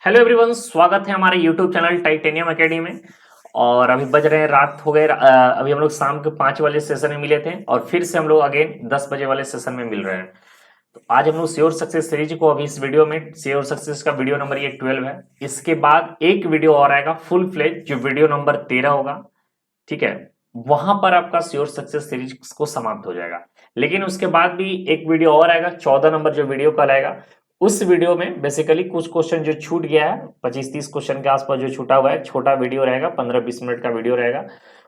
Hello everyone, स्वागत है हमारे यूट्यूब चैनल टाइटेनियम एकेडमी में। और अभी बज रहे हैं रात हो गए। अभी हम लोग शाम के 5 वाले सेशन में मिले थे और फिर से हम लोग अगेन 10 बजे वाले सेशन में मिल रहे हैं। तो आज हम लोग श्योर सक्सेस सीरीज को अभी इस वीडियो में श्योर सक्सेस का वीडियो नंबर ये 12 है। इसके बाद एक वीडियो और आएगा फुल फ्लेज जो वीडियो नंबर 13 होगा। ठीक है, वहां पर आपका श्योर सक्सेस सीरीज को समाप्त हो जाएगा। लेकिन उसके बाद भी एक वीडियो और आएगा 14 नंबर जो वीडियो कल आएगा। उस वीडियो में बेसिकली कुछ क्वेश्चन जो छूट गया है 25-30 क्वेश्चन के आसपास जो छूटा हुआ है, छोटा वीडियो रहेगा, 15-20 मिनट का वीडियो रहेगा।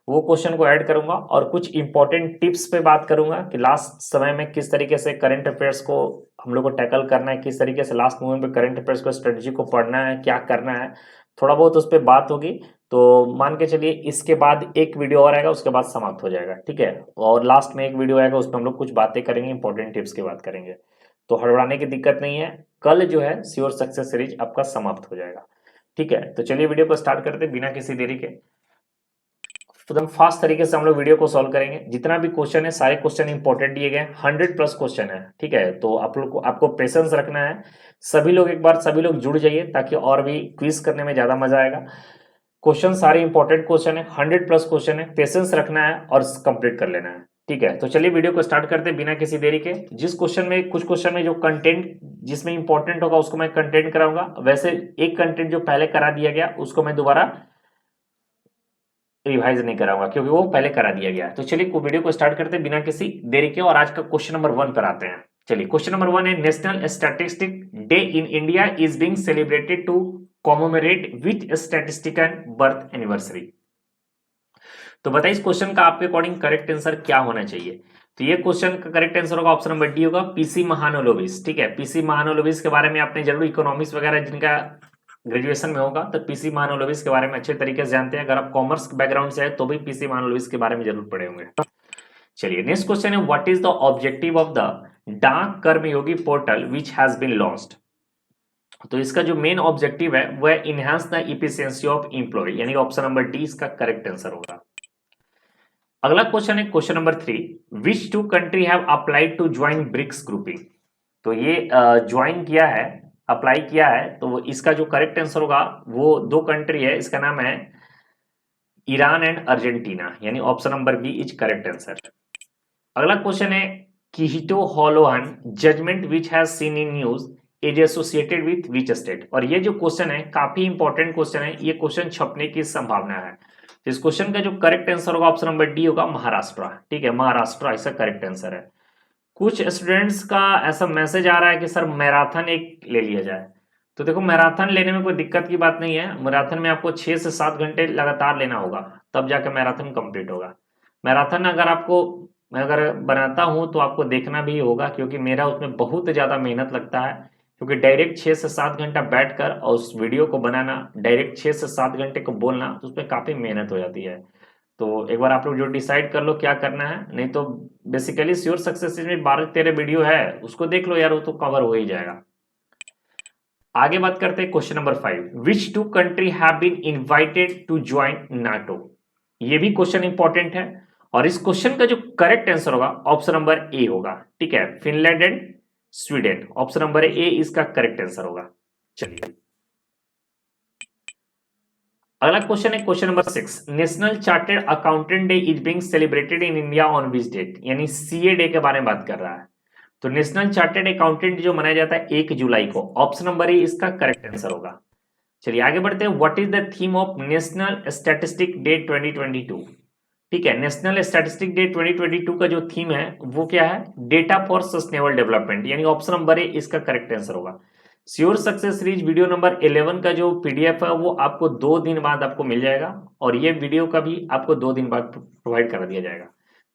वो क्वेश्चन को ऐड करूंगा और कुछ इंपॉर्टेंट टिप्स पे बात करूंगा कि लास्ट समय में किस तरीके से करंट अफेयर्स को हम लोग को टैकल करना है, किस तरीके से लास्ट मोमेंट पे करंट अफेयर्स को स्ट्रेटजी को पढ़ना है, क्या करना है। थोड़ा बहुत उस पर बात होगी। तो मान के चलिए इसके बाद एक वीडियो और आएगा, उसके बाद समाप्त हो जाएगा। ठीक है, और लास्ट में एक वीडियो आएगा, उसमें हम लोग कुछ बातें करेंगे, इंपॉर्टेंट टिप्स की बात करेंगे। तो हड़बड़ाने की दिक्कत नहीं है, कल जो है श्योर सक्सेस सीरीज आपका समाप्त हो जाएगा। ठीक है, तो चलिए वीडियो को स्टार्ट करते बिना किसी देरी के। एकदम फास्ट तरीके से हम लोग वीडियो को सॉल्व करेंगे। जितना भी क्वेश्चन है सारे क्वेश्चन इंपॉर्टेंट दिए गए, 100+ क्वेश्चन है। ठीक है, तो आप लोग को आपको पेशेंस रखना है। सभी लोग एक बार सभी लोग जुड़ जाइए ताकि और भी क्विज करने में ज्यादा मजा आएगा। क्वेश्चन सारे इंपॉर्टेंट क्वेश्चन है, 100+ क्वेश्चन है, पेशेंस रखना है और कंप्लीट कर लेना है। ठीक है, तो चलिए वीडियो को स्टार्ट करते हैं बिना किसी देरी के। जिस क्वेश्चन में कुछ क्वेश्चन में जो कंटेंट जिसमें इंपॉर्टेंट होगा उसको मैं कंटेंट कराऊंगा। वैसे एक कंटेंट जो पहले करा दिया गया उसको मैं दोबारा रिवाइज नहीं कराऊंगा क्योंकि वो पहले करा दिया गया है। तो चलिए वीडियो को स्टार्ट करते हैं बिना किसी देरी के और आज का क्वेश्चन नंबर 1 पर आते हैं। चलिए क्वेश्चन नंबर 1 है, national statistic day in India is being celebrated to commemorate which statistical birth anniversary. तो बताइए इस क्वेश्चन का आपके अकॉर्डिंग करेक्ट आंसर क्या होना चाहिए। तो ये क्वेश्चन का करेक्ट आंसर होगा ऑप्शन नंबर डी होगा, पीसी महानोलोविस। ठीक है, पीसी महानोलोविस के बारे में आपने जरूर इकोनॉमिक्स वगैरह जिनका ग्रेजुएशन में होगा तो पीसी महानोलोविस के बारे में अच्छे तरीके से जानते हैं। अगर आप कॉमर्स बैकग्राउंड से है तो भी पीसी महानोलोविस के बारे में जरूर पढ़े होंगे। चलिए नेक्स्ट क्वेश्चन है, what is the objective of the Dak Karmayogi portal which has been launched. तो इसका जो मेन ऑब्जेक्टिव है वह enhance the efficiency of employ, यानी ऑप्शन नंबर डी इसका करेक्ट आंसर होगा। अगला क्वेश्चन है question number 3, which two country have applied to join BRICS grouping. तो ये ज्वाइन किया है, अप्लाई किया है, तो इसका जो करेक्ट आंसर होगा वो दो कंट्री है, इसका नाम है ईरान एंड अर्जेंटीना, यानी option number B is correct answer. अगला क्वेश्चन है, Kihoto Hollohan judgment which has seen in news is associated with which state. और ये जो क्वेश्चन है काफी इंपॉर्टेंट क्वेश्चन है, ये क्वेश्चन छपने की संभावना है। तो इस क्वेश्चन का जो करेक्ट आंसर होगा ऑप्शन नंबर डी होगा, महाराष्ट्र। ठीक है, महाराष्ट्र इसका करेक्ट आंसर है। कुछ स्टूडेंट्स का ऐसा मैसेज आ रहा है कि सर मैराथन एक ले लिया जाए। तो देखो मैराथन लेने में कोई दिक्कत की बात नहीं है। मैराथन में आपको 6 से 7 घंटे लगातार लेना होगा, तब जाकर मैराथन कंप्लीट होगा। मैराथन अगर आपको मैं अगर बनाता हूं तो आपको देखना भी होगा क्योंकि मेरा उसमें बहुत ज्यादा मेहनत लगता है। क्योंकि डायरेक्ट 6 से 7 घंटा बैठकर और उस वीडियो को बनाना, डायरेक्ट 6 से 7 घंटे को बोलना, तो उसमें काफी मेहनत हो जाती है। तो एक बार आप लोग जो डिसाइड कर लो क्या करना है, नहीं तो बेसिकली श्योर सक्सेस में 12-13 वीडियो है, उसको देख लो यार, वो तो कवर हो ही जाएगा। आगे बात करते हैं question number 5, which two country have been invited to join NATO. ये भी क्वेश्चन इंपॉर्टेंट है और इस क्वेश्चन का जो करेक्ट आंसर होगा ऑप्शन नंबर ए होगा। ठीक है, Finland and Sweden, option number A इसका करेक्ट आंसर होगा। चलिए अगला क्वेश्चन है question number 6, national chartered accountant day is being celebrated in India on which date, यानी सीए डे के बारे में बात कर रहा है। तो नेशनल चार्टर्ड अकाउंटेंट जो मनाया जाता है 1 जुलाई को, ऑप्शन नंबर ए इसका करेक्ट आंसर होगा। चलिए आगे बढ़ते हैं, what is the theme of national statistic day 2022। ठीक है, नेशनल स्टैटिस्टिक डे 2022 का जो थीम है वो क्या है, डेटा फॉर सस्टेनेबल डेवलपमेंट, यानी ऑप्शन नंबर ए इसका करेक्ट आंसर होगा। Sure success series video number 11 का जो पीडीएफ है वो आपको 2 दिन बाद आपको मिल जाएगा और ये वीडियो का भी आपको 2 दिन बाद प्रोवाइड कर दिया जाएगा।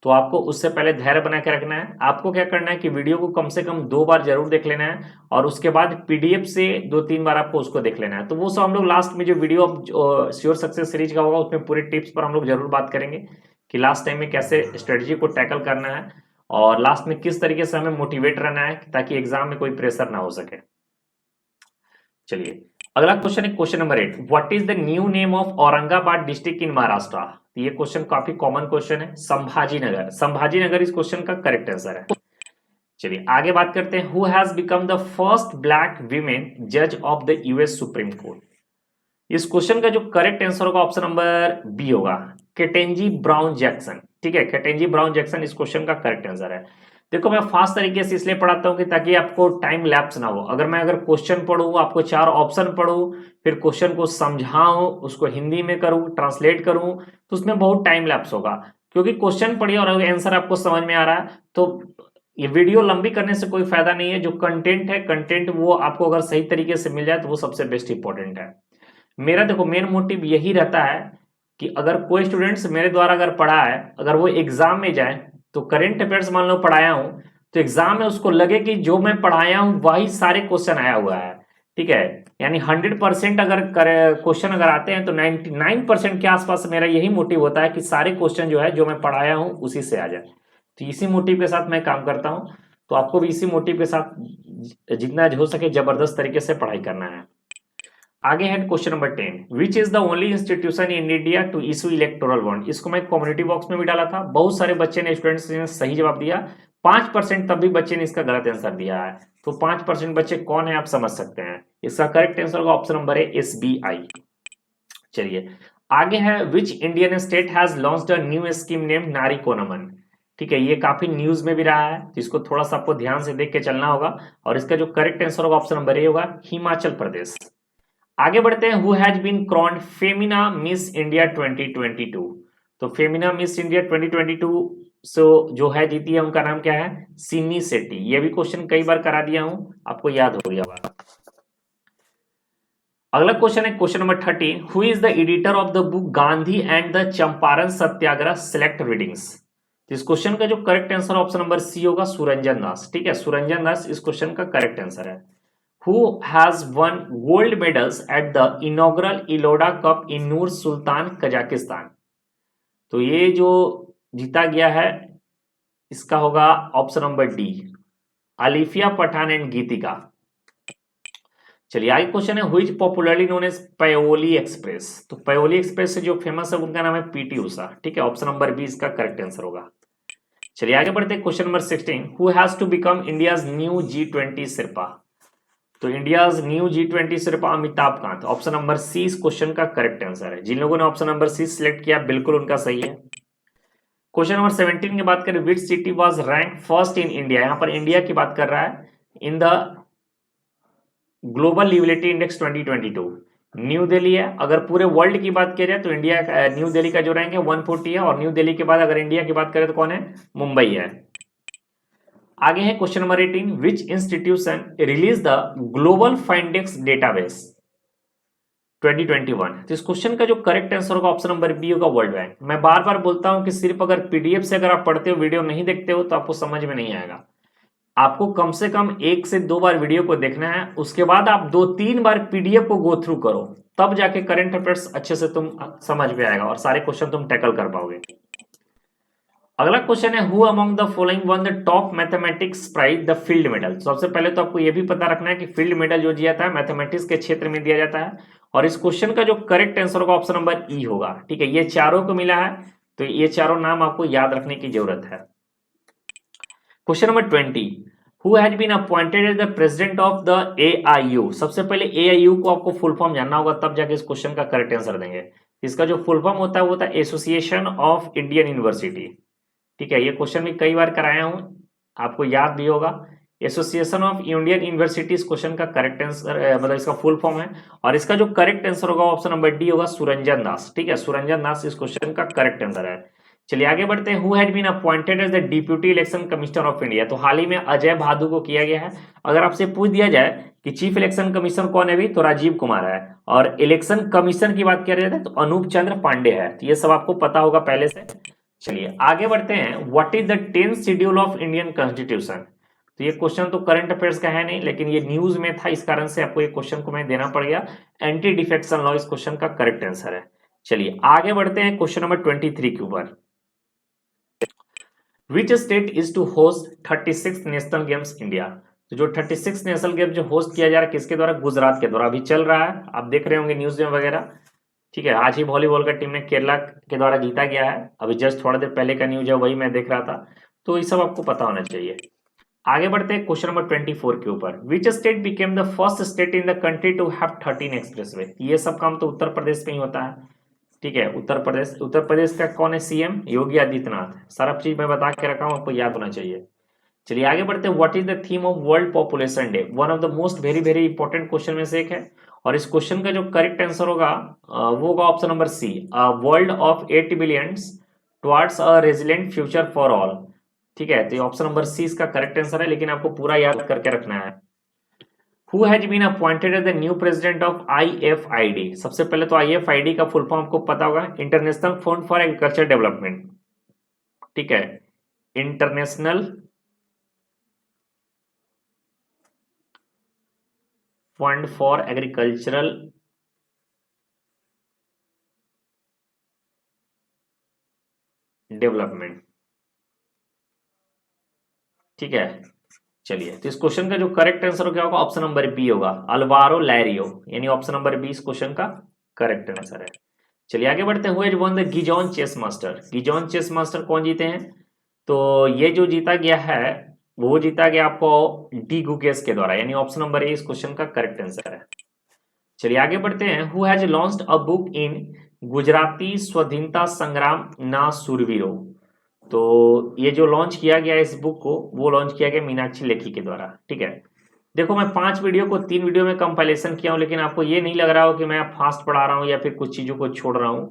तो आपको उससे पहले धैर्य बना के रखना है। आपको क्या करना है कि वीडियो को कम से कम 2 बार जरूर देख लेना है और उसके बाद पीडीएफ से 2-3 बार आपको उसको देख लेना है। तो वो सब हम लोग लास्ट में जो वीडियो श्योर सक्सेस सीरीज का होगा उसमें पूरे टिप्स पर हम लोग जरूर बात करेंगे कि लास्ट टाइम में कैसे स्ट्रेटजी को टैकल करना है और लास्ट में किस तरीके से हमें मोटिवेट रहना है ताकि एग्जाम में कोई प्रेशर ना हो सके। चलिए अगला क्वेश्चन है question number 8, what is the new name of Aurangabad district in Maharashtra. ये क्वेश्चन काफी कॉमन क्वेश्चन है, संभाजी नगर। संभाजी नगर इस क्वेश्चन का करेक्ट आंसर है। चलिए आगे बात करते हैं, who has become the first black women जज of the US Supreme Court. इस क्वेश्चन का जो करेक्ट आंसर होगा ऑप्शन नंबर बी होगा, केटेंजी ब्राउन जैक्सन। ठीक है, केटेंजी ब्राउन जैक्सन इस क्वेश्चन का करेक्ट आंसर है। देखो मैं फास्ट तरीके से इसलिए पढ़ाता हूं कि ताकि आपको टाइम लैप्स ना हो। अगर क्वेश्चन पढ़ूं, आपको 4 ऑप्शन पढ़ूं, फिर क्वेश्चन को समझाऊं, उसको हिंदी में करूं, ट्रांसलेट करूं, तो उसमें बहुत टाइम लैप्स होगा। क्योंकि क्वेश्चन पढ़िए और आंसर आपको समझ में आ रहा है तो ये वीडियो लंबी करने से कोई फायदा नहीं है। जो कंटेंट है, कंटेंट वो आपको अगर सही तरीके से मिल जाए तो वो सबसे बेस्ट इंपॉर्टेंट है। मेरा देखो मेन मोटिव यही रहता है कि अगर कोई स्टूडेंट्स मेरे द्वारा अगर पढ़ा है, अगर वो एग्जाम में जाए तो करेंट अफेयर्स मान लो पढ़ाया हूं, तो एग्जाम में उसको लगे कि जो मैं पढ़ाया हूं वही सारे क्वेश्चन आया हुआ है। ठीक है, यानी 100% अगर क्वेश्चन अगर आते हैं तो 99% के आसपास मेरा यही मोटिव होता है कि सारे क्वेश्चन जो है जो मैं पढ़ाया हूं उसी से आ जाए। तो इसी मोटिव के साथ मैं काम करता हूं, तो आपको भी इसी मोटिव के साथ जितना हो सके जबरदस्त तरीके से पढ़ाई करना है। आगे है question number 10, which is the only institution in India to issue electoral bond. इसको मैं कम्युनिटी बॉक्स में भी डाला था, बहुत सारे बच्चे ने, स्टूडेंट्स ने सही जवाब दिया, 5% तब भी बच्चे ने इसका गलत आंसर दिया है। तो 5% बच्चे कौन है आप समझ सकते हैं। इसका करेक्ट आंसर होगा ऑप्शन नंबर है SBI। चलिए आगे है, which Indian state has launched a new scheme name नारी को नमन। ठीक है, ये काफी न्यूज में भी रहा है, तो इसको थोड़ा सा आपको ध्यान से देख के चलना होगा। और इसका जो करेक्ट आंसर होगा ऑप्शन नंबर ए होगा, हिमाचल प्रदेश। आगे बढ़ते हैं, who has been crowned Femina Miss India 2022। तो फेमिना मिस इंडिया 2022 जो है जीती है, उनका नाम क्या है, सिन्नी शेट्टी। ये भी क्वेश्चन कई बार करा दिया हूं, आपको याद हो गया होगा। अगला क्वेश्चन है question number 30, who is the editor of the book Gandhi and the Champaran Satyagraha select readings. इस क्वेश्चन का जो correct answer option number C होगा, सुरंजन दास। ठीक है, सुरंजन दास इस क्वेश्चन का करेक्ट आंसर है। Who has won gold medals at the inaugural Iloda Cup in Nur Sultan, Kazakhstan। तो ये जो जीता गया है इसका होगा option number D, Alifiya Pathan and Geetika. चलिए आगे क्वेश्चन है, who is popularly known as Payyoli express. तो पयोली एक्सप्रेस से जो फेमस है उनका नाम है पीटी उषा। ठीक है, ऑप्शन नंबर बी इसका करेक्ट आंसर होगा। चलिए आगे बढ़ते हैं, question number 16, who has to become India's new G20 sherpa. तो इंडिया न्यू G20 सिर्फ Amitabh Kant. Option number C इस क्वेश्चन का करेक्ट आंसर है। जिन लोगों ने ऑप्शन नंबर सी सिलेक्ट किया बिल्कुल उनका सही है। क्वेश्चन नंबर 17 की बात करें, which city was rank first in India. यहां पर इंडिया की बात कर रहा है, in the global liveability index 2022। New Delhi है। अगर पूरे वर्ल्ड की बात की जाए तो इंडिया न्यू दिल्ली का जो रैंक है 140 है, और न्यू दिल्ली के बाद अगर इंडिया की बात करें तो कौन है, मुंबई है। आगे है question number 18, which institution release the global Findex database 2021। तो इस क्वेश्चन का जो करेक्ट आंसर होगा ऑप्शन नंबर बी होगा, वर्ल्ड बैंक। मैं बार बार बोलता हूं कि सिर्फ अगर पीडीएफ से अगर आप पढ़ते हो, वीडियो नहीं देखते हो, तो आपको समझ में नहीं आएगा। आपको कम से कम 1 से 2 बार वीडियो को देखना है, उसके बाद आप 2-3 बार पीडीएफ को गो थ्रू करो, तब जाके करंट अफेयर्स अच्छे से तुम समझ में आएगा और सारे क्वेश्चन तुम टैकल कर पाओगे। अगला क्वेश्चन है, who among the following one the top mathematics prize the Field Medal. सबसे पहले तो आपको यह भी पता रखना है कि फील्ड मेडल जो दिया जाता है मैथमेटिक्स के क्षेत्र में दिया जाता है, और इस क्वेश्चन का जो करेक्ट आंसर होगा ऑप्शन नंबर ई होगा। ठीक है, ये चारों को मिला है, तो ये चारों नाम आपको याद रखने की जरूरत है। Question number 20, who has been appointed as the president of the AIU। सबसे पहले AIU को आपको फुल फॉर्म जानना होगा, तब जाके इस क्वेश्चन का करेक्ट आंसर देंगे। इसका जो फुल फॉर्म होता है वो होता है एसोसिएशन ऑफ इंडियन यूनिवर्सिटी। ठीक है, ये क्वेश्चन भी कई बार कराया हूं, आपको याद भी होगा। एसोसिएशन ऑफ इंडियन यूनिवर्सिटी इस क्वेश्चन का करेक्ट आंसर, मतलब इसका फुल फॉर्म है, और इसका जो करेक्ट आंसर होगा ऑप्शन नंबर डी होगा, सुरंजन दास। ठीक है, सुरंजन दास इस क्वेश्चन का करेक्ट आंसर है। चलिए आगे बढ़ते हैं, who has been appointed as the deputy election commissioner of India. तो हाल ही में अजय भादु को किया गया है। अगर आपसे पूछ दिया जाए कि चीफ इलेक्शन कमिश्नर कौन है भी, तो राजीव कुमार है, और इलेक्शन कमीशन की बात किया जाए तो अनूप चंद्र पांडे है। तो ये सब आपको पता होगा पहले से। चलिए आगे बढ़ते हैं, what is the 10th schedule of Indian constitution. तो ये क्वेश्चन तो करंट अफेयर्स का है नहीं, लेकिन ये न्यूज में था, इस कारण से आपको ये क्वेश्चन को मैं देना पड़ गया। एंटी डिफेक्शन लॉ इस क्वेश्चन का करेक्ट आंसर है। चलिए आगे बढ़ते हैं क्वेश्चन नंबर 23 के ऊपर, which state is to host 36 national games India. तो जो 36 नेशनल गेम्स जो होस्ट किया जा रहा है किसके द्वारा, गुजरात के द्वारा अभी चल रहा है, आप देख रहे होंगे न्यूज में वगैरह। ठीक है, आज ही वॉलीबॉल का टीम ने केरला के द्वारा जीता गया है, अभी जस्ट थोड़ा देर पहले का न्यूज है, वही मैं देख रहा था, तो ये सब आपको पता होना चाहिए। आगे बढ़ते हैं क्वेश्चन नंबर 24 के ऊपर। Which state became the first state in the country to have 13 expressway. ये सब काम तो उत्तर प्रदेश में ही होता है, ठीक है। उत्तर प्रदेश का कौन है सीएम? योगी आदित्यनाथ। सारा चीज मैं बता के रखा हूं, आपको याद होना चाहिए। चलिए आगे बढ़ते हैं। What is the theme of world population day? One of the most very very important question में से एक है, और इस क्वेश्चन का जो करेक्ट आंसर होगा वो होगा option number C, world of 8 billions towards a resilient future for all. ठीक है, तो ये ऑप्शन नंबर सी इसका करेक्ट आंसर है, लेकिन आपको पूरा याद करके रखना है। Who has been appointed as the new president of IFID? सबसे पहले तो IFID का फुल फॉर्म आपको पता होगा, international fund for agriculture development. ठीक है, international fund for agricultural development. ठीक है, चलिए तो इस क्वेश्चन का जो करेक्ट आंसर क्या होगा? ऑप्शन नंबर बी होगा, अल्वारो लैरियो, यानी ऑप्शन नंबर बी इस क्वेश्चन का करेक्ट आंसर है। चलिए आगे बढ़ते हैं। Who has won the Gijon chess master? Gijon chess master कौन जीते हैं? तो ये जो जीता गया है वो जीता गया आपको डी गुकेस के द्वारा, यानी ऑप्शन नंबर ए इस क्वेश्चन का करेक्ट आंसर है। चलिए आगे बढ़ते हैं। Who has launched a book in Gujarati स्वाधीनता संग्राम ना सुरवीरो? तो ये जो लॉन्च किया गया इस बुक को, वो लॉन्च किया गया मीनाक्षी लेखी के द्वारा। ठीक है, देखो मैं 5 वीडियो को 3 वीडियो में कंपाइलेशन किया हूं, लेकिन आपको ये नहीं लग रहा हो कि मैं फास्ट पढ़ा रहा हूं या फिर कुछ चीजों को छोड़ रहा हूं।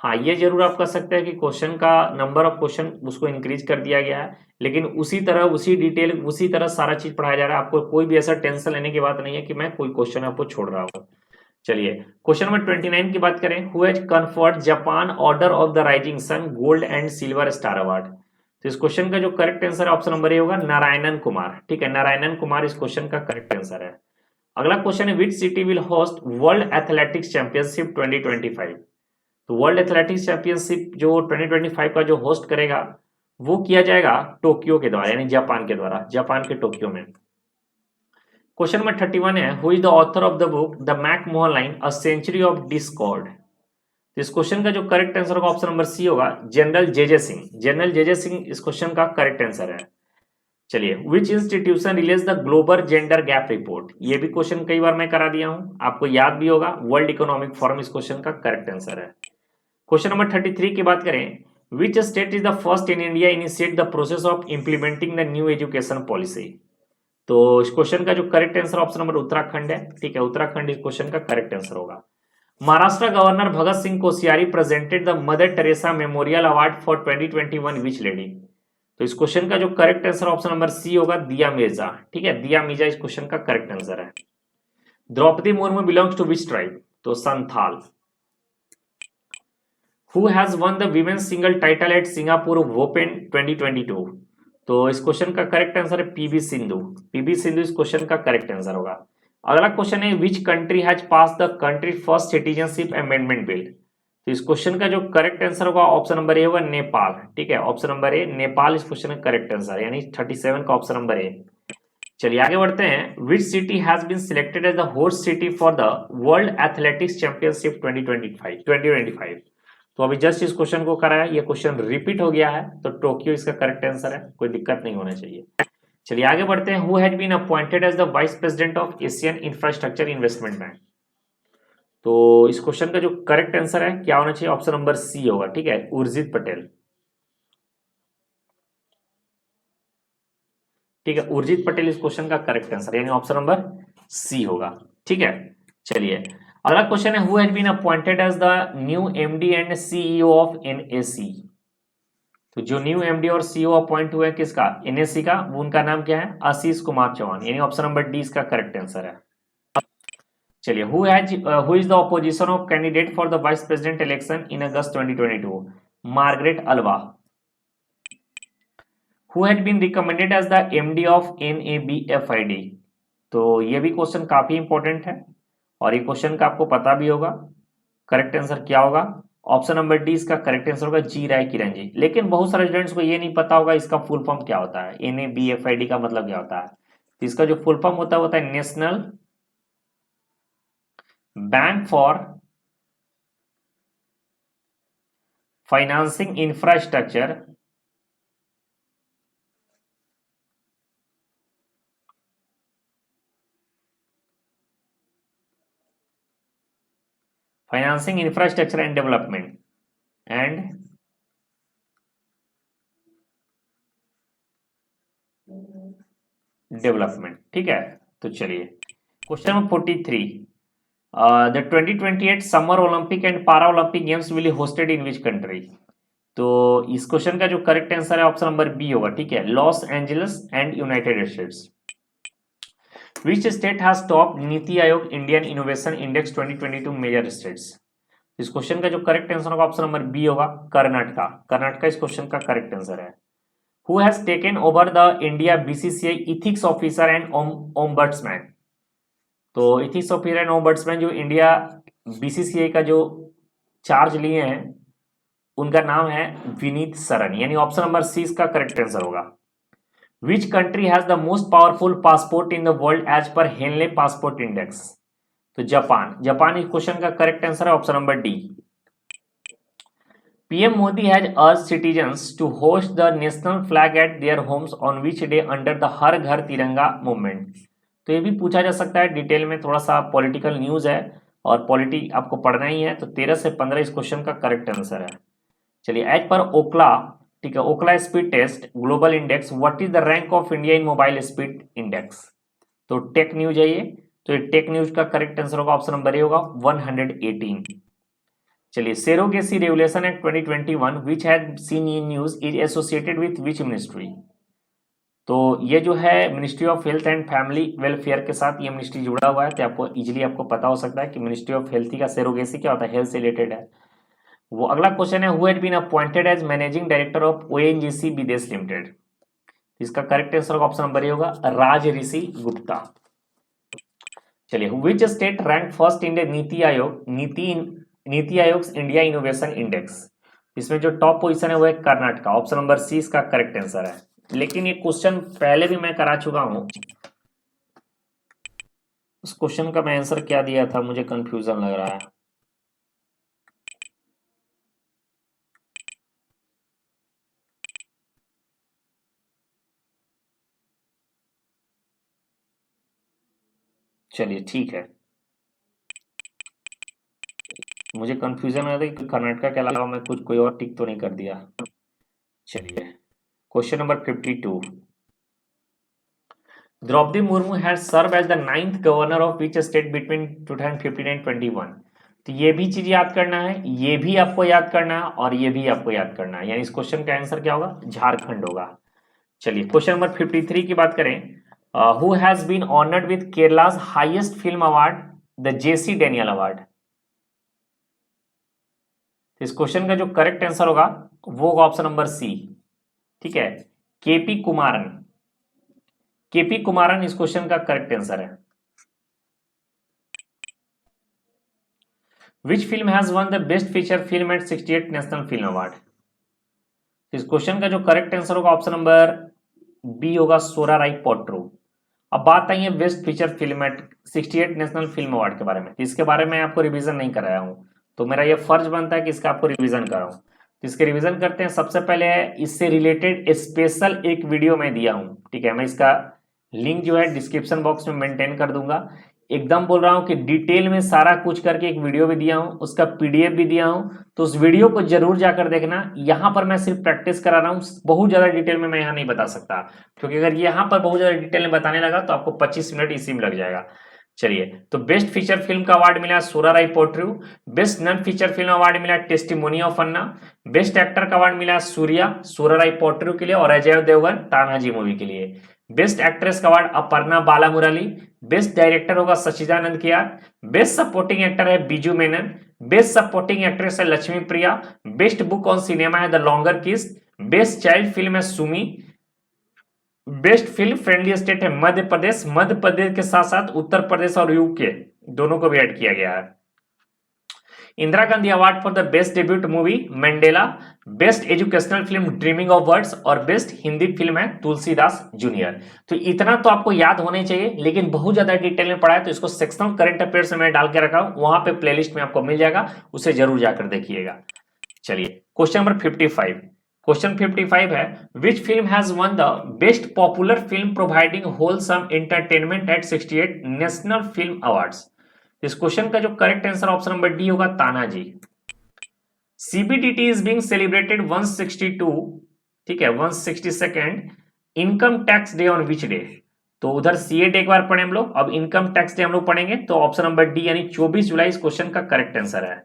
हाँ, ये जरूर आप कर सकते हैं कि क्वेश्चन का नंबर ऑफ क्वेश्चन उसको इंक्रीज कर दिया गया है, लेकिन उसी तरह उसी डिटेल उसी तरह सारा चीज पढ़ाया जा रहा है। आपको कोई भी ऐसा टेंशन लेने की बात नहीं है कि मैं कोई क्वेश्चन आपको छोड़ रहा हूँ। चलिए क्वेश्चन नंबर 29 की बात करें। Who has conferred Japan order of the rising sun gold and silver star award? तो इस क्वेश्चन का जो करेक्ट आंसर है ऑप्शन नंबर ए होगा, नारायणन कुमार। ठीक है, नारायणन कुमार इस क्वेश्चन का करेक्ट आंसर है। अगला क्वेश्चन है, which city will host world athletics championship 2025? तो वर्ल्ड एथलेटिक्स चैंपियनशिप जो 2025 का जो होस्ट करेगा वो किया जाएगा टोक्यो के द्वारा, यानी जापान के द्वारा, जापान के टोक्यो में। क्वेश्चन नंबर 31 है, who is the author of the book the McMahon line a century of discord? तो इस क्वेश्चन का जो करेक्ट आंसर होगा ऑप्शन नंबर सी होगा, general JJ Singh. General JJ Singh इस क्वेश्चन का करेक्ट आंसर है। चलिए, which institution release the global gender gap report? ये भी क्वेश्चन कई बार मैं करा दिया हूं, आपको याद भी होगा, वर्ल्ड इकोनॉमिक फोरम इस क्वेश्चन का करेक्ट आंसर है। क्वेश्चन नंबर 33 की बात करें, विच state is the first in India initiate the process of implementing the new education policy? तो इस क्वेश्चन का जो correct answer option number Uttarakhand है। ठीक है, उत्तराखंड इस क्वेश्चन का करेक्ट आंसर होगा। Maharashtra governor Bhagat Singh Koshyari presented the Mother Teresa memorial award for 2021 which lady? तो इस क्वेश्चन का जो correct answer option number C होगा, दिया मिर्जा। ठीक है, दिया मिर्जा इस क्वेश्चन का करेक्ट आंसर है। Droupadi Murmu belongs to which tribe? तो Santhal. Who has won the women's single title at Singapore open 2022? तो इस क्वेश्चन का करेक्ट आंसर है पीवी सिंधु। पीवी सिंधु इस क्वेश्चन का करेक्ट आंसर होगा। अगला क्वेश्चन है, which country has pass the country first citizenship amendment bill? तो इस क्वेश्चन का जो करेक्ट आंसर होगा ऑप्शन नंबर ए होगा, नेपाल। ठीक है, ऑप्शन नंबर ए नेपाल इस क्वेश्चन का करेक्ट आंसर है, यानी 37 का ऑप्शन नंबर ए। चलिए आगे बढ़ते हैं। Which city has been selected as the host city for the world athletics championship 2025? तो अभी जस्ट इस क्वेश्चन को कराया, ये क्वेश्चन रिपीट हो गया है, तो टोक्यो इसका करेक्ट आंसर है, कोई दिक्कत नहीं होना चाहिए। चलिए आगे बढ़ते हैं। Who has been appointed as the vice president of Asian infrastructure investment bank? तो इस क्वेश्चन का जो करेक्ट आंसर है क्या होना चाहिए? ऑप्शन नंबर सी होगा। ठीक है, उर्जित पटेल। ठीक है, उर्जित पटेल इस क्वेश्चन का करेक्ट आंसर, यानी ऑप्शन नंबर सी होगा। ठीक है, चलिए अगला क्वेश्चन है, who has been appointed as the new MD and CEO of NAC? तो जो न्यू एमडी और सीईओ अपॉइंट हुए किसका? एनएसी का, वो उनका नाम क्या है? आशीष कुमार चौहान, यानी ऑप्शन नंबर डी इसका करेक्ट आंसर है। चलिए, who is the opposition of candidate for the vice president election in August 2022? Margaret Alva. Who had been recommended as the MD of NABFID? तो ये भी क्वेश्चन काफी इंपॉर्टेंट है, और ये क्वेश्चन का आपको पता भी होगा। करेक्ट आंसर क्या होगा? ऑप्शन नंबर डी इसका करेक्ट आंसर होगा, जी राय किरण जी। लेकिन बहुत सारे स्टूडेंट्स को ये नहीं पता होगा इसका फुल फॉर्म क्या होता है, NABFID का मतलब क्या होता है। तो इसका जो फुल फॉर्म होता है national bank for financing infrastructure financing infrastructure and development ठीक है। तो चलिए question number 43, the 2028 summer Olympic and para Olympic games will hosted in which country. तो इस क्वेश्चन का जो करेक्ट आंसर है ऑप्शन नंबर बी होगा, ठीक है, Los Angeles and United States. Which state has top NITI Aayog Indian innovation index 2022 major states. इस question का जो करेक्ट आंसर होगा ऑप्शन नंबर बी होगा, कर्नाटका। कर्नाटका इस क्वेश्चन का करेक्ट आंसर है। Who has taken over the India BCCI ethics officer and ombudsman। तो ethics officer and ombudsman जो इंडिया BCCI का जो चार्ज लिए हैं उनका नाम है विनीत सरन, यानी ऑप्शन नंबर सी इसका करेक्ट आंसर होगा। Which country has the most powerful passport in the world as per Henley Passport Index। तो जापान। जापान इस क्वेश्चन का करेक्ट आंसर है option number D. PM Modi has urged citizens to hoist the national flag at their homes on which day under the हर घर तिरंगा movement. तो ये भी पूछा जा सकता है डिटेल में, थोड़ा सा पॉलिटिकल न्यूज है और पॉलिटी आपको पढ़ना ही है। तो 13 से 15 इस क्वेश्चन का करेक्ट आंसर है। चलिए, एज पर ओक्ला, ठीक है, Ookla speed test global index, what is the rank of India in mobile speed index. तो टेक न्यूज है ये, तो ये टेक न्यूज का करेक्ट आंसर होगा ऑप्शन नंबर ए होगा 118। चलिए, surrogacy regulation act 2021 which has seen in news is associated with which ministry. तो ये जो है ministry of health and family welfare के साथ ये मिनिस्ट्री जुड़ा हुआ है। तो आपको इजीली आपको पता हो सकता है कि मिनिस्ट्री ऑफ हेल्थ का सेरोगेसी क्या होता है, हेल्थ से रिलेटेड है वो। अगला क्वेश्चन है, who had been appointed as managing director of ONGC Videsh limited. इसका correct answer option number A होगा राज ऋषि गुप्ता। चलिए, which state rank first in NITI Aayog India innovation index. इसमें जो टॉप पोजीशन है वो है कर्नाटका। ऑप्शन नंबर सी इसका करेक्ट आंसर है। लेकिन ये क्वेश्चन पहले भी मैं करा चुका हूं, उस क्वेश्चन का मैं आंसर क्या दिया था मुझे कंफ्यूजन लग रहा है। चलिए ठीक है, मुझे कंफ्यूजन आ रहा है कि कर्नाटका के अलावा मैं कुछ कोई और टिक तो नहीं कर दिया। चलिए, question number 52, Draupadi Murmu has serve as the 9th governor of which state between 2015 and 21। तो ये भी चीज याद करना है, ये भी आपको याद करना है और ये भी आपको याद करना है, यानी इस क्वेश्चन का आंसर क्या होगा, झारखंड होगा। चलिए, क्वेश्चन नंबर 53 की बात करें, who has been honoured with Kerala's highest film award the JC Daniel award. इस क्वेश्चन का जो करेक्ट आंसर होगा वो होगा ऑप्शन नंबर सी, ठीक है, केपी कुमारन। केपी कुमारन इस क्वेश्चन का करेक्ट आंसर है। Which film has won the best feature film at 68 national film award. इस क्वेश्चन का जो करेक्ट आंसर होगा ऑप्शन नंबर बी होगा सोरा राई पोट्रो। अब बात आई है best feature film at 68 national film award के बारे में। इसके बारे में आपको रिवीजन नहीं कराया हूं, तो मेरा यह फर्ज बनता है कि इसका आपको रिवीजन कराऊं। तो इसके रिवीजन करते हैं। सबसे पहले इससे रिलेटेड स्पेशल एक वीडियो मैं दिया हूं, ठीक है, मैं इसका लिंक जो है डिस्क्रिप्शन बॉक्स में मेंटेन कर दूंगा। एकदम बोल रहा हूं कि डिटेल में सारा कुछ करके एक वीडियो भी दिया हूं, उसका पीडीएफ भी दिया हूं, तो उस वीडियो को जरूर जाकर देखना। यहां पर मैं सिर्फ प्रैक्टिस करा रहा हूं, बहुत ज्यादा डिटेल में मैं यहां नहीं बता सकता, क्योंकि अगर यहां पर बहुत ज्यादा डिटेल में बताने लगा तो आपको 25 मिनट इसी में लग जाएगा। चलिए, तो बेस्ट फीचर फिल्म का अवार्ड मिला Soorarai Pottru. Best non feature film award मिला testimony of Ana. Best actor का अवार्ड मिला सूर्या सोरा राई पोट्रू के लिए और अजय देवगन तानाजी मूवी के लिए। बेस्ट एक्ट्रेस का award Aparna Balamurali. Best director होगा Sachidanand KR. Best supporting actor है Biju Menon. Best supporting actress है Lakshmi Priya. Best book on cinema है the longer kiss. Best child film है Sumi. Best film friendly state है मध्य प्रदेश। मध्य प्रदेश के साथ साथ उत्तर प्रदेश और यूके दोनों को भी ऐड किया गया है। Indira Gandhi award for the best debut movie mandala. Best educational film dreaming of words और बेस्ट हिंदी फिल्म है तुलसीदास जूनियर। तो इतना तो आपको याद होना चाहिए, लेकिन बहुत ज्यादा डिटेल में पढ़ा है तो इसको सेक्शनल करंट अफेयर्स में डाल के रखा हूं, वहां पे प्लेलिस्ट में आपको मिल जाएगा, उसे जरूर जाकर देखिएगा। चलिए, क्वेश्चन नंबर 55। क्वेश्चन 55 है, which film has won the best popular film providing wholesome entertainment at 68 national film awards. इस क्वेश्चन का जो correct answer option number D होगा, Tanhaji. CBDT is being celebrated 162, ठीक है, 162nd income tax day on which day. तो उधर CA day एक बार पढ़े हम लोग, अब इनकम टैक्स डे हम लोग पढ़ेंगे, तो ऑप्शन नंबर डी यानी 24 जुलाई इस क्वेश्चन का करेक्ट आंसर है।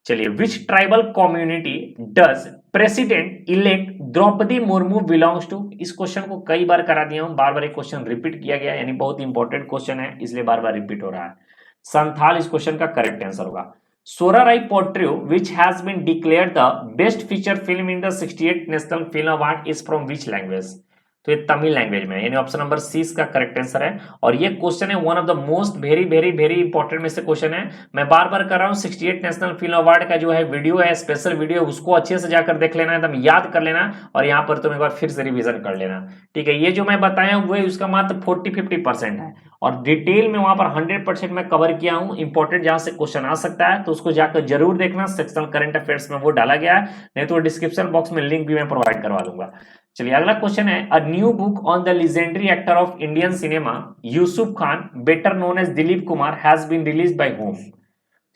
चलिए, which tribal community does president elect Droupadi Murmu belongs to. इस क्वेश्चन को कई बार करा दिया हूं, बार बार एक क्वेश्चन रिपीट किया गया, यानी बहुत इंपॉर्टेंट क्वेश्चन है, इसलिए बार बार रिपीट हो रहा है। संथाल इस क्वेश्चन का करेक्ट आंसर होगा। Soorarai Pottru which has been declared the best feature film in the 68th national film award is from which language. तो ये तमिल लैंग्वेज में, यानी ऑप्शन नंबर सी इसका करेक्ट आंसर है। और ये क्वेश्चन है one of the most very very very important में से क्वेश्चन है। मैं बार बार कर रहा हूं, 68 नेशनल फिल्म अवार्ड का जो है वीडियो है, स्पेशल वीडियो, उसको अच्छे से जाकर देख लेना, एकदम याद कर लेना, और यहाँ पर तुम एक बार फिर से रिवीजन कर लेना, ठीक है। ये जो मैं बताया वो उसका मात्र 40-50% है, और डिटेल में वहां पर 100% मैं कवर किया हूं। इंपॉर्टेंट जहां से क्वेश्चन आ सकता है तो उसको जाकर जरूर देखना, सेक्शनल करंट अफेयर्स में वो डाला गया है, नहीं तो डिस्क्रिप्शन बॉक्स में लिंक भी मैं प्रोवाइड करवा दूंगा। चलिए, अगला क्वेश्चन है, a new book on the legendary actor of Indian cinema Yusuf Khan, better known as Dilip Kumar, has been release by whom.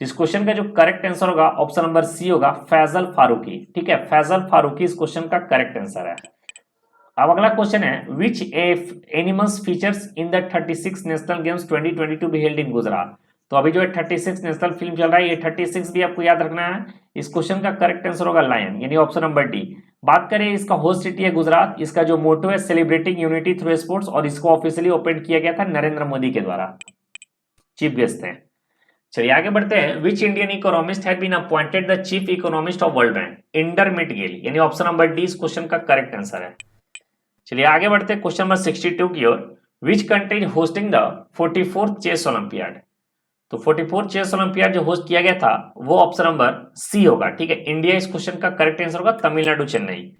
इस क्वेश्चन का जो करेक्ट आंसर होगा ऑप्शन नंबर सी होगा, फैजल फारूकी, ठीक है, फैजल फारूकी इस क्वेश्चन का करेक्ट आंसर है। अब अगला क्वेश्चन है, which animals features in the 36 national games 2022 be held in Gujarat. तो अभी जो है 36 नेशनल फिल्म चल रहा है, ये 36 भी आपको याद रखना है। इस क्वेश्चन का करेक्ट आंसर होगा लायन, यानी ऑप्शन नंबर डी। बात करें, इसका होस्ट सिटी है गुजरात, इसका जो मोटो है सेलिब्रेटिंग यूनिटी थ्रू स्पोर्ट्स, और इसको ऑफिशियली ओपन किया गया था नरेंद्र मोदी के द्वारा, चीफ गेस्ट थे। चलिए आगे बढ़ते हैं, which Indian economist had been appointed the chief economist of World Bank, Indermit Gill, यानी ऑप्शन नंबर डी इस क्वेश्चन का करेक्ट आंसर है। चलिए आगे बढ़ते हैं क्वेश्चन नंबर 62 की ओर, which country is hosting the 44th chess olympiad. तो 44th चेस ओलंपियाड जो होस्ट किया गया था वो ऑप्शन नंबर सी होगा, ठीक है, इंडिया इस क्वेश्चन का करेक्ट आंसर होगा, Tamil Nadu Chennai.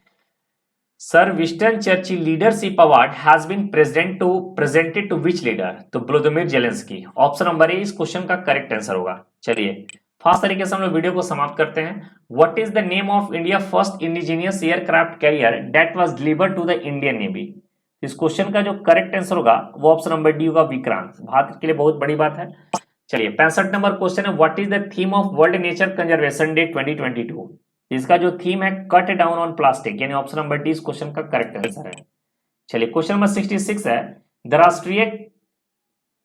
Sir Winston Churchill leadership award has been presented to which leader. तो Vladimir Zelensky, option number A इस क्वेश्चन का करेक्ट आंसर होगा। चलिए फास्ट तरीके से हम लोग वीडियो को समाप्त करते हैं। What is the name of India first indigenous aircraft carrier that was delivered to the Indian navy. इस क्वेश्चन का जो करेक्ट आंसर होगा वो ऑप्शन नंबर डी होगा, विक्रांत। भारत के लिए बहुत बड़ी बात है। चलिए 65 नंबर क्वेश्चन है, what is the theme of world nature conservation day 2022। इसका जो थीम है कट डाउन ऑन प्लास्टिक, यानी ऑप्शन नंबर डी इस क्वेश्चन का करेक्ट आंसर है। चलिए क्वेश्चन नंबर 66 है, द राष्ट्रीय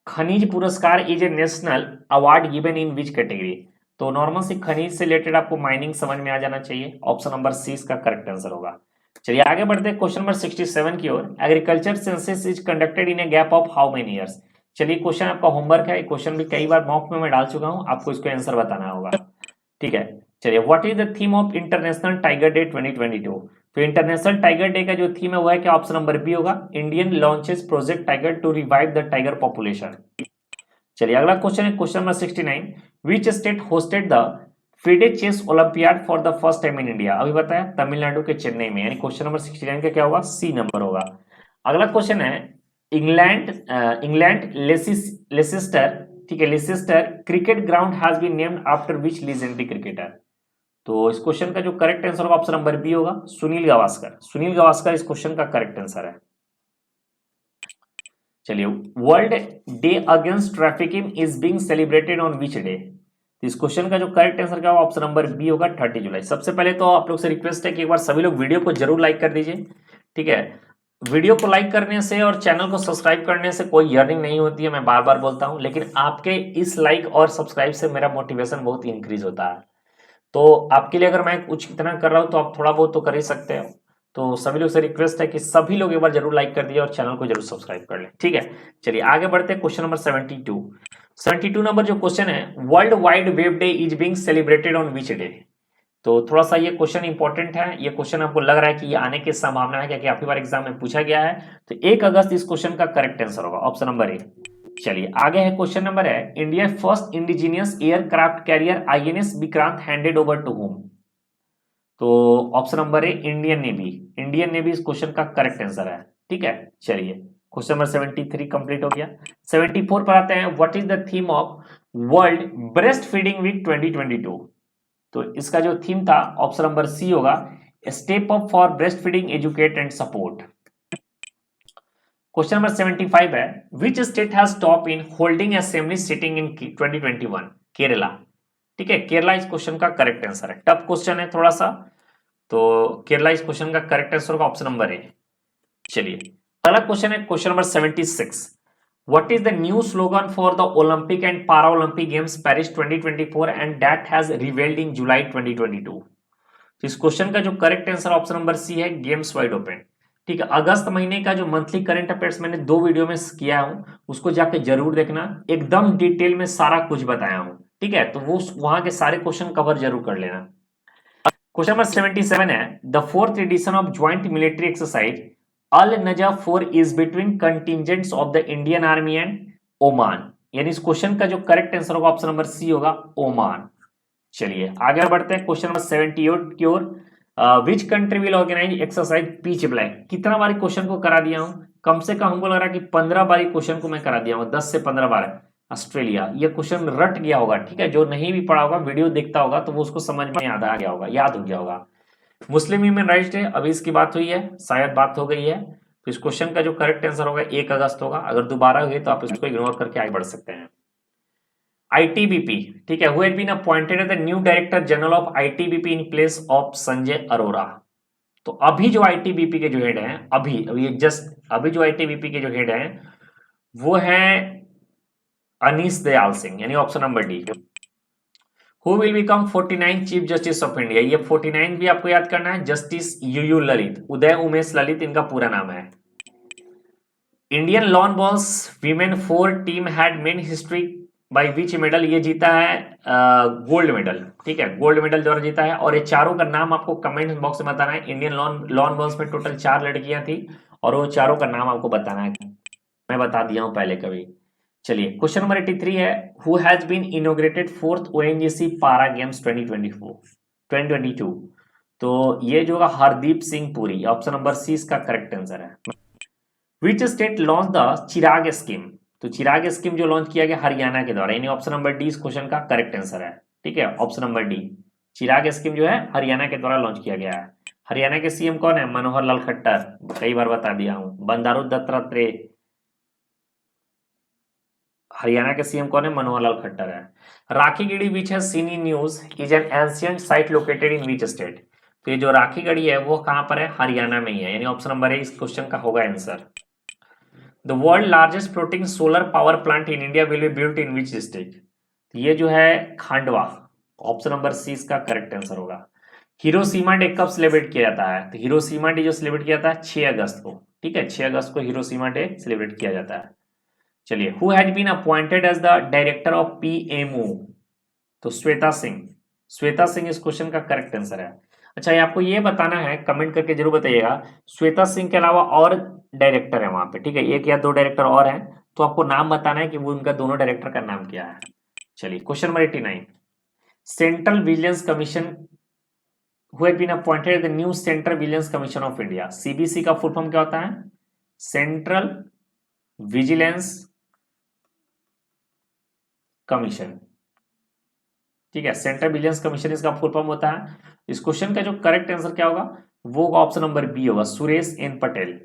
खनिज पुरस्कार is a national award given in which category. तो नॉर्मल से खनिज से रिलेटेड आपको माइनिंग समझ में आ जाना चाहिए, ऑप्शन नंबर सी इसका करेक्ट आंसर होगा। चलिए आगे बढ़ते हैं क्वेश्चन नंबर 67 की ओर, agriculture census is conducted in a gap of how many years. चलिए क्वेश्चन आपका होमवर्क है, क्वेश्चन भी कई बार मॉक में मैं डाल चुका हूं, आपको इसको आंसर बताना होगा, ठीक है। चलिए what is the theme of international tiger day 2022। तो इंटरनेशनल टाइगर डे का जो थीम है वो है क्या, ऑप्शन नंबर बी होगा, Indian launches project tiger to revive the tiger population. चलिए अगला क्वेश्चन है question number 69, which state hosted the FIDE chess olympiad for the first time in India. अभी बताया तमिलनाडु के चेन्नई में, यानी क्वेश्चन नंबर 69 का क्या होगा, सी नंबर होगा। अगला क्वेश्चन है, इंग्लैंड लेसिस्टर, ठीक है, Leicester cricket ground has been named after which legendary cricketer. तो इस क्वेश्चन का जो करेक्ट आंसर होगा ऑप्शन नंबर बी होगा, सुनील गावस्कर। सुनील गावस्कर इस क्वेश्चन का करेक्ट आंसर है। चलिए world day against trafficking is being celebrated on which day. इस क्वेश्चन का जो करेक्ट आंसर क्या होगा, ऑप्शन नंबर बी होगा, 30 जुलाई। सबसे पहले तो आप लोग से रिक्वेस्ट है कि एक बार सभी लोग वीडियो को जरूर लाइक कर दीजिए, ठीक है। वीडियो को लाइक करने से और चैनल को सब्सक्राइब करने से कोई अर्निंग नहीं होती है, मैं बार बार बोलता हूं, लेकिन आपके इस लाइक और सब्सक्राइब से मेरा मोटिवेशन बहुत इंक्रीज होता है। तो आपके लिए अगर मैं कुछ इतना कर रहा हूं तो आप थोड़ा बहुत तो कर ही सकते हो। तो सभी लोग से रिक्वेस्ट है कि सभी लोग एक बार जरूर लाइक कर दिए और चैनल को जरूर सब्सक्राइब कर लें, ठीक है। चलिए आगे बढ़ते हैं क्वेश्चन नंबर 72 नंबर जो क्वेश्चन है, world wide web day is being celebrated on which day. तो थोड़ा सा ये क्वेश्चन इंपॉर्टेंट है, ये क्वेश्चन आपको लग रहा है कि ये आने की संभावना है क्योंकि काफी बार एग्जाम में पूछा गया है। तो 1 अगस्त इस क्वेश्चन का करेक्ट आंसर होगा, ऑप्शन नंबर ए। चलिए आगे है क्वेश्चन नंबर है, India first indigenous aircraft carrier INS Vikrant handed over to home. तो option number A, Indian navy. Indian navy इस क्वेश्चन का करेक्ट आंसर है, ठीक है। चलिए क्वेश्चन नंबर 73 कंप्लीट हो गया। 74 पर आते हैं, what is the theme of world breast feeding week 2022। तो इसका जो थीम था ऑप्शन नंबर सी होगा, step up for breast feeding educate and support. Question number 75 है, which state has top in holding assembly sitting in 2021? Kerala. ठीक है, केरला इस question का करेक्ट आंसर है। टफ क्वेश्चन है थोड़ा सा, तो केरला इस क्वेश्चन का करेक्ट आंसर होगा ऑप्शन नंबर ए। चलिए अगला क्वेश्चन है question number 76, what is the new slogan for the Olympic and para Olympic games Paris 2024 and that has revealed in July 2022? इस क्वेश्चन का जो correct answer option number C है, games wide open. ठीक है, अगस्त महीने का जो मंथली करंट अफेयर्स मैंने 2 वीडियो में किया हूं, उसको जाके जरूर देखना, एकदम डिटेल में सारा कुछ बताया हूं। ठीक है, तो वो वहां के सारे क्वेश्चन कवर जरूर कर लेना। क्वेश्चन नंबर 77 है, the fourth edition of joint military exercise Al Najah 4 is between contingents of the Indian army and Oman. यानी इस क्वेश्चन का जो करेक्ट आंसर होगा ऑप्शन नंबर सी होगा, ओमान। चलिए आगे बढ़ते हैं क्वेश्चन नंबर 78 की ओर, which country will organise exercise Pitch Black? कितना बार क्वेश्चन को करा दिया हूं? कम से कम हमको लग रहा है कि 15 बार क्वेश्चन को मैं करा दिया हूं, 10 से 15 बार। ऑस्ट्रेलिया। ये क्वेश्चन रट गया होगा, ठीक है, जो नहीं भी पढ़ा होगा वीडियो देखता होगा तो वो उसको समझ में याद आ गया होगा, याद हो गया होगा। मुस्लिम ह्यूमन राइट्स डे, अभी इसकी बात हुई है, शायद बात हो गई है, तो इस क्वेश्चन का जो करेक्ट आंसर होगा 1 अगस्त होगा। अगर दोबारा हुई तो आप इसको इग्नोर करके आगे बढ़ सकते हैं। ITBP, ठीक है, who has been appointed as the new director general of ITBP in place of Sanjay Arora? तो अभी जो ITBP के जो हेड हैं, अभी जो ITBP के जो हेड हैं वो है अनीस दयाल सिंह, यानी option number D. Who will become 49 chief justice of India? ये 49 भी आपको याद करना है, जस्टिस यूयू ललित, उदय उमेश ललित इनका पूरा नाम है। Indian lawn balls women 4 team had main history by which medal? ये जीता है गोल्ड मेडल, ठीक है, गोल्ड मेडल द्वारा जीता है। और ये चारों का नाम आपको कमेंट बॉक्स में बताना है। इंडियन लॉन बॉल्स में टोटल 4 लड़कियां थी और वो चारों का नाम आपको बताना है, मैं बता दिया हूं पहले कभी। चलिए क्वेश्चन नंबर 83 है, who has been inaugurated 4th ONGC para games 2022? तो ये जो होगा Hardeep Singh Puri, option number C इसका करेक्ट आंसर है। Which state launch the Chirag scheme? तो चिराग स्कीम जो लॉन्च किया गया हरियाणा के द्वारा, यानी ऑप्शन नंबर डी इस क्वेश्चन का करेक्ट आंसर है। ठीक है, ऑप्शन नंबर डी, चिराग स्कीम जो है हरियाणा के द्वारा लॉन्च किया गया है। हरियाणा के सीएम कौन है? मनोहर लाल खट्टर, कई बार बता दिया हूं। बंडारू दत्तात्रेय, हरियाणा के सीएम कौन है? मनोहर लाल खट्टर है। Rakhigarhi which has seen in news is an ancient site located in which state? तो ये जो राखीगढ़ी है वो कहां पर है? हरियाणा में ही है, यानी ऑप्शन नंबर ए इस क्वेश्चन का होगा answer. The world largest floating solar power plant in India will be built in which district? तो ये जो है खांडवा, ऑप्शन नंबर सी इसका करेक्ट आंसर होगा। हिरोशिमा डे कब सेलिब्रेट किया जाता है? तो हिरोशिमा डे जो सेलिब्रेट किया जाता है 6 अगस्त को, ठीक है, 6 अगस्त को हिरोशिमा डे सेलिब्रेट किया जाता है। चलिए, who has been appointed as the director of PMO? तो श्वेता सिंह, श्वेता सिंह इस क्वेश्चन का करेक्ट आंसर है। अच्छा, ये आपको ये बताना है, कमेंट करके जरूर बताइएगा, श्वेता सिंह के अलावा और डायरेक्टर है वहां पे, ठीक है, 1 या 2 डायरेक्टर और हैं, तो आपको नाम बताना है कि वो उनका दोनों डायरेक्टर का नाम क्या है। चलिए question number 89, central vigilance commission who has been appointed the new central vigilance commission of India? CBC का फुल फॉर्म क्या होता है? सेंट्रल विजिलेंस कमीशन, ठीक है, सेंट्रल विजिलेंस कमीशन इसका फुल फॉर्म होता है। इस क्वेश्चन का जो करेक्ट आंसर क्या होगा? वो ऑप्शन नंबर बी होगा, सुरेश एन पटेल।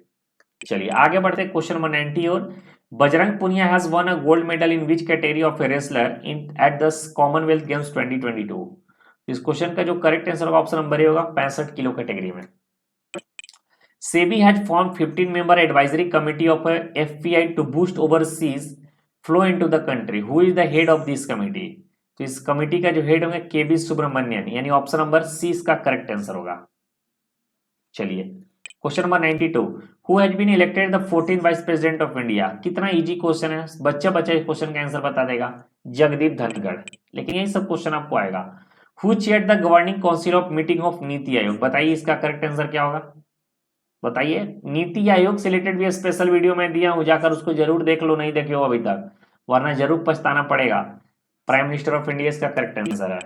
चलिए आगे बढ़ते हैं क्वेश्चन नंबर 90 और, Bajrang Punia has won a gold medal in which category of a wrestler in at the Commonwealth games 2022? इस क्वेश्चन का जो करेक्ट आंसर होगा ऑप्शन नंबर ए होगा, 65 किलो कैटेगरी में। SEBI has form 15 member advisory committee of FPI to boost overseas flow into the country, who is the head of this committee? तो इस committee का जो head होंगे KB Subramanian, यानी option number C इसका correct answer होगा। चलिए question number 92, who has been elected the 14th vice president of India? कितना इजी क्वेश्चन है, बच्चा इस क्वेश्चन का आंसर बता देगा, जगदीप धनखड़। लेकिन यही सब क्वेश्चन आपको आएगा। Who chaired the governing council of meeting of NITI Aayog? बताइए इसका करेक्ट आंसर क्या होगा, बताइए। नीति आयोग से रिलेटेड भी स्पेशल वीडियो में दिया हूं, जाकर उसको जरूर देख लो, नहीं देखे हो अभी तक, वरना जरूर पछताना पड़ेगा। प्राइम मिनिस्टर ऑफ इंडिया इसका करेक्ट आंसर है।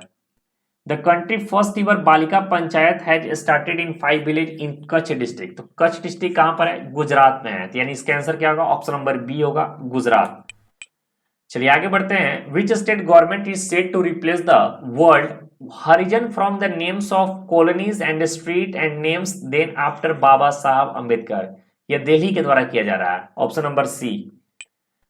द कंट्री फर्स्ट इवर बालिका panchayat has started in 5 village in Kutch district. तो कच्छ डिस्ट्रिक्ट कहां पर है? गुजरात में है, तो यानी इसका आंसर क्या होगा? ऑप्शन नंबर बी होगा, गुजरात। चलिए आगे बढ़ते हैं, which state government is set to replace the world Harijan from the names of colonies and street and names then after Baba Saheb Ambedkar? या दिल्ली के द्वारा किया जा रहा है? Option number C,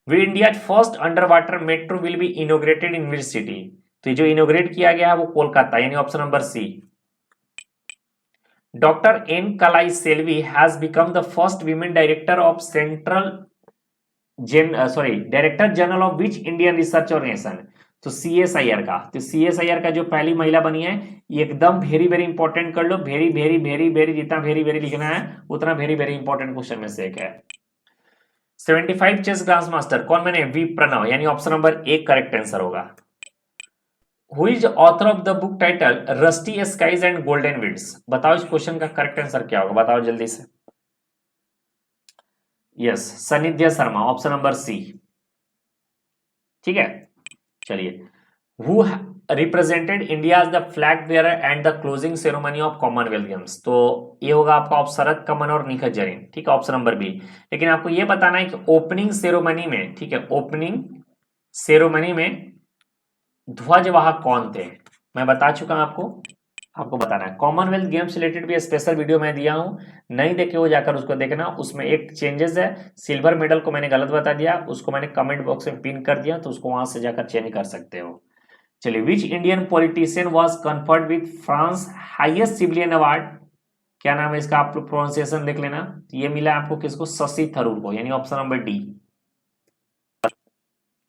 we India first under water metro will be inaugurated in which city? तो जो inaugurate किया गया है वो कोलकाता, यानी option number C. Doctor N Kalai Selvi has become the first women director of central director general of which Indian research organisation? तो CSIR का। तो सीएसआईआर का जो पहली महिला बनी है, एकदम वेरी वेरी इंपॉर्टेंट कर लो, वेरी वेरी वेरी वेरी, जितना वेरी वेरी लिखना है उतना वेरी वेरी इंपॉर्टेंट क्वेश्चन में से एक है। 75 चेस ग्रांड मास्टर कौन बने? वी प्रणव, यानी option number A correct answer होगा। Who is author of the book title Rusty Skies and Golden Winds? बताओ इस क्वेश्चन का करेक्ट आंसर क्या होगा, बताओ जल्दी से। Yes, Sanidhya Sharma, option number C. ठीक है, चलिए। Who represented India as the flag bearer and the closing ceremony of Commonwealth Games? तो ये होगा आपका शरद कमल और निखत जरीन, ठीक है, ऑप्शन नंबर बी। लेकिन आपको ये बताना है कि ओपनिंग सेरेमनी में, ठीक है, ओपनिंग सेरेमनी में ध्वजवाहक कौन थे? मैं बता चुका हूं आपको बताना है। कॉमनवेल्थ गेम्स रिलेटेड भी स्पेशल वीडियो मैं दिया हूं, नहीं देखे हो जाकर उसको देखना। उसमें एक चेंजेस है, सिल्वर मेडल को मैंने गलत बता दिया, उसको मैंने कमेंट बॉक्स में पिन कर दिया, तो उसको वहां से जाकर चेंज कर सकते हो। चलिए, which Indian politician was conferred with France highest civilian award? क्या नाम है इसका, आप लोग प्रोनाउंसिएशन देख लेना। ये मिला आपको किसको? शशि थरूर को, यानी ऑप्शन नंबर डी।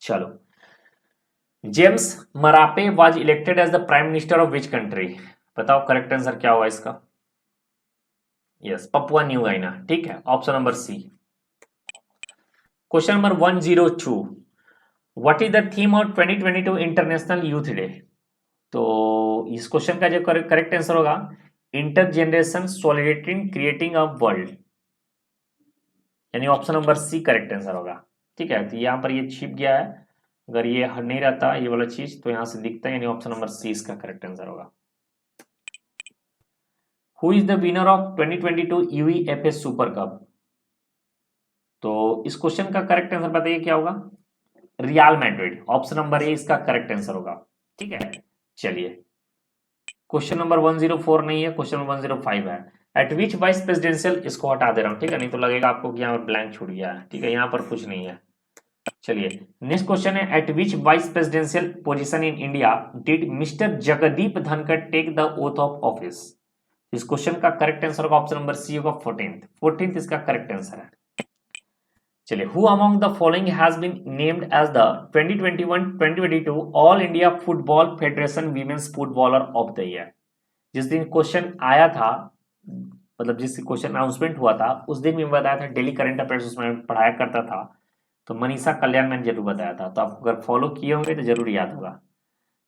चलो, James Marape was elected as the prime minister of which country? बताओ करेक्ट आंसर क्या होगा इसका। यस, पपुआ न्यू गाइना, ठीक है, option number C. Question number 102, what is the theme of 2022 international youth day? तो इस question का जो करेक्ट आंसर होगा, inter generation solidarity in creating a world, यानी option number C correct answer होगा। ठीक है, तो यहां पर ये छिप गया है, अगर ये नहीं रहता ये वाला चीज तो यहां से दिखता है, यानी ऑप्शन नंबर सी इसका करेक्ट आंसर होगा। Who is the winner of 2022 UEFA super cup? तो इस क्वेश्चन का करेक्ट आंसर बताइए क्या होगा। Real Madrid, option number A इसका करेक्ट आंसर होगा। ठीक है, चलिए, क्वेश्चन नंबर 104 नहीं है, क्वेश्चन नंबर 105 है। एट विच वाइस प्रेसिडेंशियल, इसको हटा दे रहा हूं, ठीक है, नहीं तो लगेगा आपको कि यहाँ पर ब्लैंक छूट गया है। ठीक है, यहाँ पर कुछ नहीं है। चलिए, नेक्स्ट क्वेश्चन है, at which vice presidential position in India did mister Jagdeep Dhankhar take the oath of office? इस क्वेश्चन का करेक्ट आंसर होगा ऑप्शन नंबर सी होगा 14th इसका करेक्ट आंसर है। चलिए, who among the following has been named as the 2021-2022 all India football federation women's footballer of the year? जिस दिन question आया था, मतलब जिस क्वेश्चन अनाउंसमेंट हुआ था उस दिन भी बताया था, डेली करंट अफेयर्स उसमें पढ़ाया करता था, तो मनीषा कल्याण मैंने जरूर बताया था, तो आप अगर फॉलो किए होंगे तो जरूर याद होगा।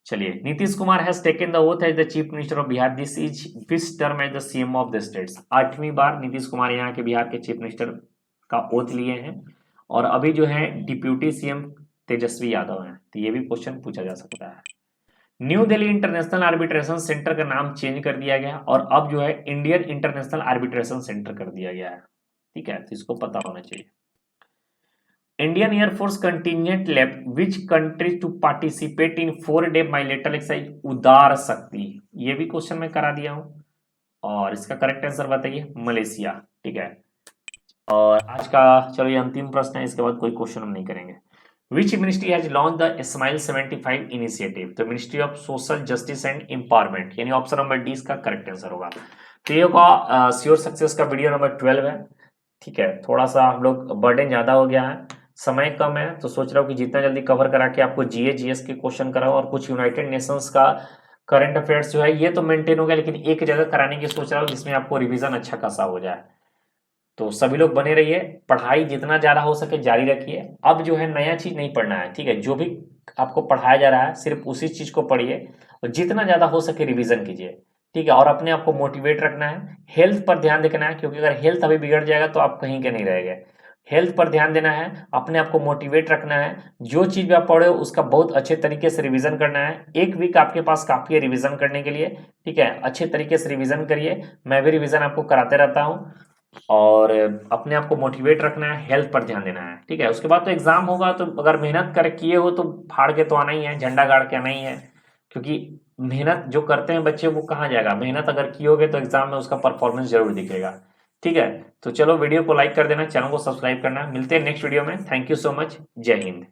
चलिए, Nitish Kumar has taken the oath as the chief minister of Bihar, this is which term as the CM of the states? 8वीं बार नीतीश कुमार यहाँ के बिहार के चीफ मिनिस्टर का ओथ लिए हैं, और अभी जो है डिप्यूटी सीएम तेजस्वी यादव हैं, तो ये भी क्वेश्चन पूछा जा सकता है। New Delhi international arbitration centre का नाम चेंज कर दिया गया और अब जो है इंडियन इंटरनेशनल आर्बिट्रेशन सेंटर कर दिया गया है। ठीक है, तो इसको पता होना चाहिए। Indian air force contingent left which country to participate in 4-day bilateral exercise Udara Shakti? ये भी क्वेश्चन में करा दिया हूं, और इसका करेक्ट आंसर बताइए। मलेशिया। ठीक है, और आज का चलो ये अंतिम प्रश्न है, इसके बाद कोई क्वेश्चन हम नहीं करेंगे। Which ministry has launch the SMILE 75 initiative? तो ministry of social justice and empowerment, यानी ऑप्शन नंबर डी इसका करेक्ट आंसर होगा। तो ये होगा श्योर सक्सेस का वीडियो नंबर 12 है। ठीक है, थोड़ा सा हम लोग बर्डन ज्यादा हो गया है, समय कम है, तो सोच रहा हूँ कि जितना जल्दी कवर करा के आपको जीए जीएस के क्वेश्चन कराओ, और कुछ यूनाइटेड नेशंस का करंट अफेयर्स जो है ये तो मेंटेन हो गया, लेकिन एक जगह कराने की सोच रहा हूँ जिसमें आपको रिवीजन अच्छा खासा हो जाए। तो सभी लोग बने रहिए, पढ़ाई जितना ज्यादा हो सके जारी रखिए। अब जो है नया चीज नहीं पढ़ना है, ठीक है, जो भी आपको पढ़ाया जा रहा है सिर्फ उसी चीज को पढ़िए, और जितना ज्यादा हो सके रिवीजन कीजिए। ठीक है, और अपने आप को मोटिवेट रखना है, हेल्थ पर ध्यान देना है, क्योंकि अगर हेल्थ अभी बिगड़ जाएगा तो आप कहीं के नहीं रहेंगे। हेल्थ पर ध्यान देना है, अपने आप को मोटिवेट रखना है, जो चीज भी आप पढ़े हो उसका बहुत अच्छे तरीके से रिवीजन करना है। 1 वीक आपके पास काफी है रिवीजन करने के लिए। ठीक है, अच्छे तरीके से रिवीजन करिए, मैं भी रिवीजन आपको कराते रहता हूँ, और अपने आप को मोटिवेट रखना है, हेल्थ पर ध्यान देना है। ठीक है, उसके बाद तो एग्जाम होगा, तो अगर मेहनत कर किए हो तो फाड़ के तो आना ही है, झंडा गाड़ के आना ही है, क्योंकि मेहनत जो करते हैं बच्चे वो कहाँ जाएगा। मेहनत अगर किए होगे तो एग्जाम में उसका परफॉर्मेंस जरूर दिखेगा। ठीक है, तो चलो वीडियो को लाइक कर देना, चैनल को सब्सक्राइब करना। मिलते हैं नेक्स्ट वीडियो में। Thank you so much. जय हिंद।